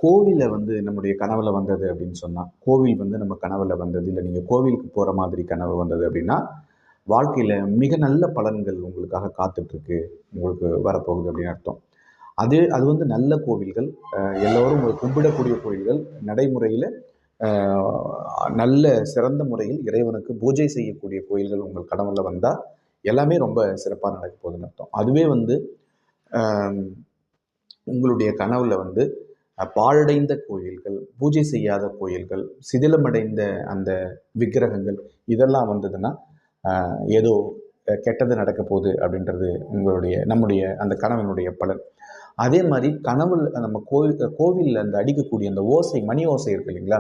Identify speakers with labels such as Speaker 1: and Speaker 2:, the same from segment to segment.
Speaker 1: கோவிலில் வந்து நம்முடைய கனவுல வந்தது அப்படின்னு சொன்னால், கோவில் வந்து நம்ம கனவுல வந்தது, இல்லை நீங்கள் கோவிலுக்கு போகிற மாதிரி கனவு வந்தது அப்படின்னா, வாழ்க்கையில் மிக நல்ல பலன்கள் உங்களுக்காக காத்துட்ருக்கு, உங்களுக்கு வரப்போகுது அப்படின்னு அர்த்தம். அது வந்து நல்ல கோவில்கள், எல்லோரும் கும்பிடக்கூடிய கோவில்கள், நடைமுறையில் நல்ல சிறந்த முறையில் இறைவனுக்கு பூஜை செய்யக்கூடிய கோயில்கள் உங்கள் கனவுல வந்தால் எல்லாமே ரொம்ப சிறப்பாக நடக்க போகுதுன்னு அர்த்தம். அதுவே வந்து உங்களுடைய கனவுல வந்து பாழடைந்த கோயில்கள், பூஜை செய்யாத கோயில்கள், சிதிலமடைந்த அந்த விக்கிரகங்கள் இதெல்லாம் வந்ததுன்னா ஏதோ கெட்டது நடக்க போகுது அப்படின்றது நம்முடைய அந்த கனவினுடைய பலன். அதே மாதிரி கனவுல நம்ம கோவிலில் அந்த அடிக்கக்கூடிய அந்த ஓசை, மணி ஓசை இருக்கு இல்லைங்களா,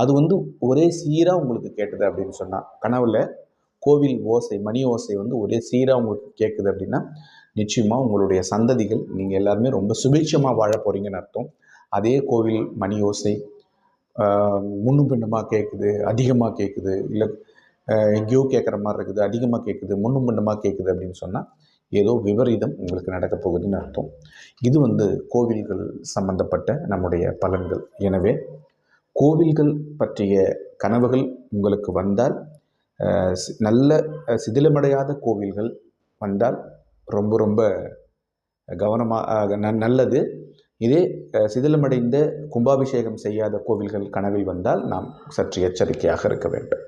Speaker 1: அது வந்து ஒரே சீராக உங்களுக்கு கேட்டது அப்படின்னு சொன்னால், கனவுல கோவில் ஓசை, மணி ஓசை வந்து ஒரே சீராக உங்களுக்கு கேட்குது அப்படின்னா, நிச்சயமாக உங்களுடைய சந்ததிகள் நீங்கள் எல்லாருமே ரொம்ப சுபிட்சமாக வாழ போகிறீங்கன்னு அர்த்தம். அதே கோவில் மணி ஓசை முன்னும் பின்னுமாக கேட்குது, அதிகமாக கேட்குது, இல்லை எங்கேயோ கேட்குற மாதிரி இருக்குது, அதிகமாக கேட்குது, முன்னும் பின்னுமாக கேட்குது அப்படின்னு சொன்னால் ஏதோ விபரீதம் உங்களுக்கு நடக்க போகுதுன்னு அர்த்தம். இது வந்து கோவில்கள் சம்பந்தப்பட்ட நம்முடைய பலன்கள். எனவே கோவில்கள் பற்றிய கனவுகள் உங்களுக்கு வந்தால், நல்ல சிதிலமடையாத கோவில்கள் வந்தால் ரொம்ப ரொம்ப கவனமாக நல்லது. இதே சிதிலமடைந்த கும்பாபிஷேகம் செய்யாத கோவில்கள் கனவில் வந்தால் நாம் சற்று எச்சரிக்கையாக இருக்க வேண்டும்.